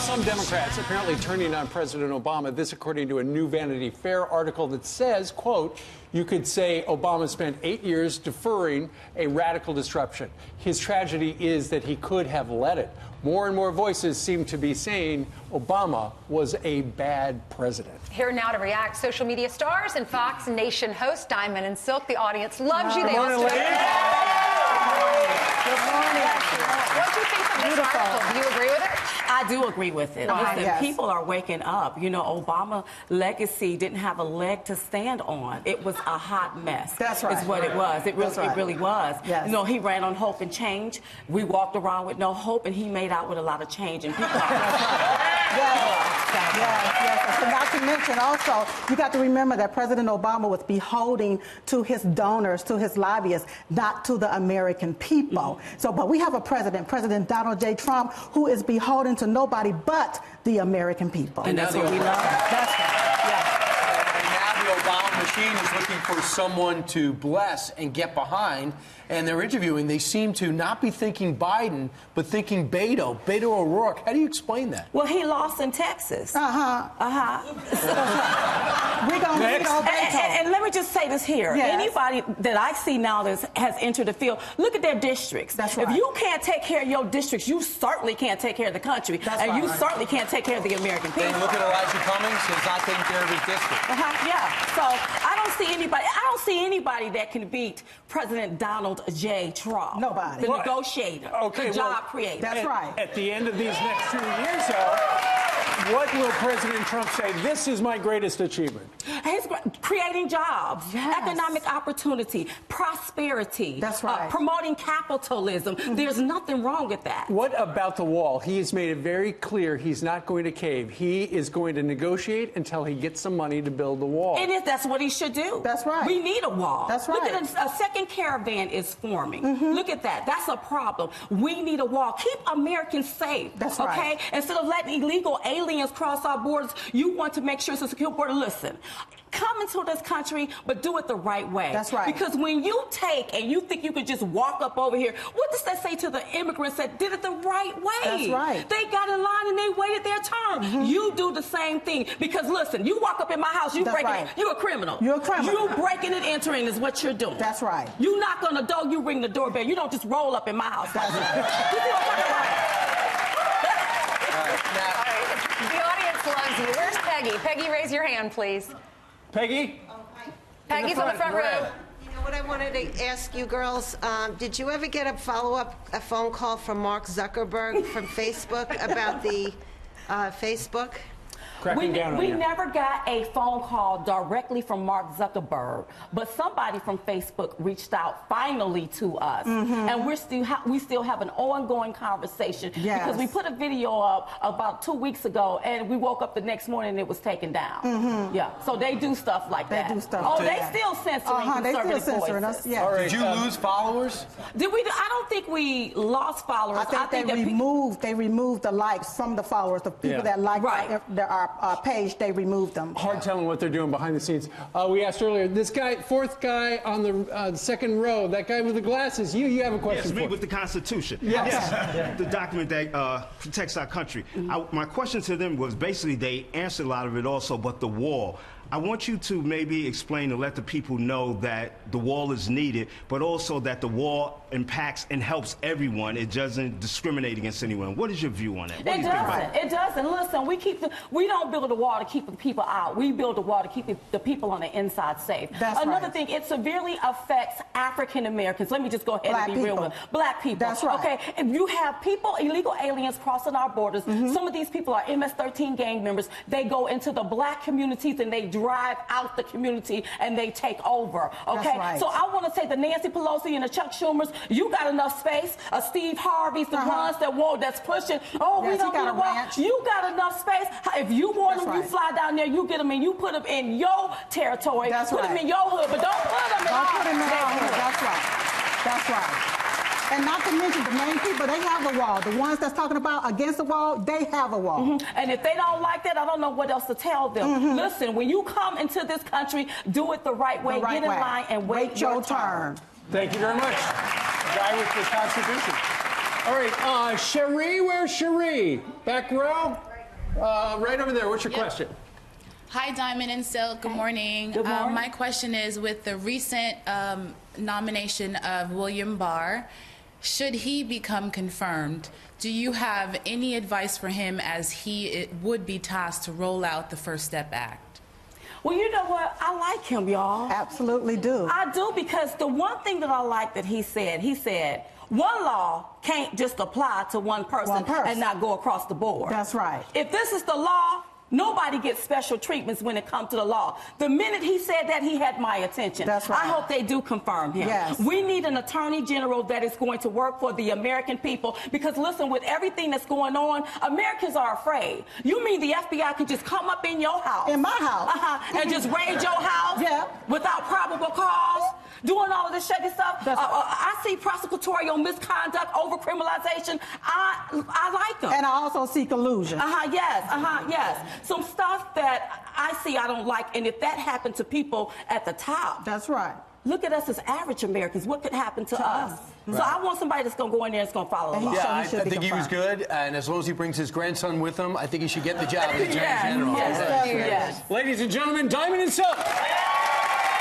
Some Democrats apparently turning on President Obama. This according to a new Vanity Fair article that says, quote, you could say Obama spent 8 years deferring a radical disruption. His tragedy is that he could have let it. More and more voices seem to be saying Obama was a bad president. Here now to react, social media stars and Fox Nation host Diamond and Silk. The audience loves you. They all stood up. Good morning. What do you think of this article? Do you agree with it? I do agree with it. Listen, yes. People are waking up. You know, Obama legacy didn't have a leg to stand on. It was a hot mess. That's right. Is what it was. It really was. Yes. You know, he ran on hope and change. We walked around with no hope, and he made out with a lot of change. And people Yes. So not to mention also, you got to remember that President Obama was beholden to his donors, to his lobbyists, not to the American people. So, but we have a president, President Donald J. Trump, who is beholden to nobody but the American people. And that's what we love. That's right. Yes. And now the Obama machine is looking for someone to bless and get behind. And they're interviewing. They seem to not be thinking Biden, but thinking Beto O'Rourke. How do you explain that? Well, he lost in Texas. We're going to need Beto. And let me just say this here. Yes. Anybody that I see now that has entered the field, look at their districts. That's right. If you can't take care of your districts, you certainly can't take care of the country. That's and right. you certainly can't take care of the American people. Then look at Elijah Cummings. He's not taking care of his district. Yeah. So I don't see anybody that can beat President Donald J. Trump. Nobody. The negotiator. Okay, the job creator. That's right. At the end of these next 2 years, though, what will President Trump say? This is my greatest achievement. He's creating jobs, Yes. economic opportunity, prosperity. That's right. Promoting capitalism. There's nothing wrong with that. What about the wall? He has made it very clear he's not going to cave. He is going to negotiate until he gets some money to build the wall. That's what he should do. That's right. We need a wall. That's Look right. at a second caravan is forming. Look at that. That's a problem. We need a wall. Keep Americans safe. That's okay? right. Instead of letting illegal aliens cross our borders, you want to make sure it's a secure border. Listen, come into this country, but do it the right way. That's right. Because when you take and you think you could just walk up over here, what does that say to the immigrants that did it the right way? That's right. They got in line and they waited their turn. You do the same thing. Because listen, you walk up in my house, you That's breaking right. it. You're a criminal. You're a criminal. You breaking and entering is what you're doing. That's right. You knock on the door, you ring the doorbell. You don't just roll up in my house. That's right. You see what I'm talking about? The audience loves you. Where's Peggy? Peggy, raise your hand, please. Peggy? Peggy's on the front row. You know what I wanted to ask you girls? Did you ever get a phone call from Mark Zuckerberg from Facebook about the Facebook? Cracking down on We you. never got a phone call directly from Mark Zuckerberg, but somebody from Facebook reached out finally to us, and we still have an ongoing conversation because we put a video up about 2 weeks ago, and we woke up the next morning and it was taken down. Yeah, so they do stuff like that. They do stuff. Oh, they still censoring They still conservative censoring voices. us. Yeah. All right, Did you lose followers? Did we? I don't think we lost followers. I think they removed the likes from the followers, the people that like our page. They removed them. Hard telling what they're doing behind the scenes. We asked earlier, this guy, fourth guy on the second row, that guy with the glasses, you have a question Yes, for me with the Constitution. Yes. The document that protects our country. My question to them was basically they answered a lot of it also, but the wall. I want you to maybe explain and let the people know that the wall is needed, but also that the wall impacts and helps everyone. It doesn't discriminate against anyone. What is your view on that? What do you think about it? It doesn't. Listen, we don't build a wall to keep the people out. We build a wall to keep the people on the inside safe. Another thing, it severely affects African Americans. Let me just go ahead and be real with Black people. That's right. Okay, if you have people, illegal aliens crossing our borders, some of these people are MS-13 gang members. They go into the Black communities and they drive out the community and they take over. Okay, right. So I want to say the Nancy Pelosi and the Chuck Schumers, you got enough space. Steve Harvey's the ones that's pushing. Oh, we don't need a wall. You got enough space. If you want them, you fly down there, you get them, and you put them in your territory. Put them in your hood, but don't put them in our hood. That's right. That's right. And not to mention the main people, they have a wall. The ones that's talking about against the wall, they have a wall. And if they don't like that, I don't know what else to tell them. Listen, when you come into this country, do it the right way. Get in line and wait your turn. Thank you very much. Guy with the Constitution. All right, Cherie, where's Cherie? Back row? Right over there. What's your question? Hi, Diamond and Silk. Good morning. Good morning. My question is, with the recent nomination of William Barr, should he become confirmed, do you have any advice for him as he would be tasked to roll out the First Step Act? Well, you know what? I like him, y'all. Absolutely do. I do, because the one thing that I like that he said, one law can't just apply to one person and not go across the board. That's right. If this is the law, nobody gets special treatments when it comes to the law. The minute he said that, he had my attention. That's right. I hope they do confirm him. Yes. We need an attorney general that is going to work for the American people, because listen, with everything that's going on, Americans are afraid. You mean the FBI can just come up in your house? In my house. And just raid your house? Yeah. Without probable cause? Doing all of this shaky stuff? I see prosecutorial misconduct, overcriminalization. I like them. And I also see collusion. Yes. Some stuff that I see I don't like, and if that happened to people at the top. That's right. Look at us as average Americans. What could happen to us? Right. So I want somebody that's going to go in there and that's going to follow the law. Yeah, I think he was good, and as long as he brings his grandson with him, I think he should get the job as Attorney General. Yes. Ladies and gentlemen, Diamond and Silk.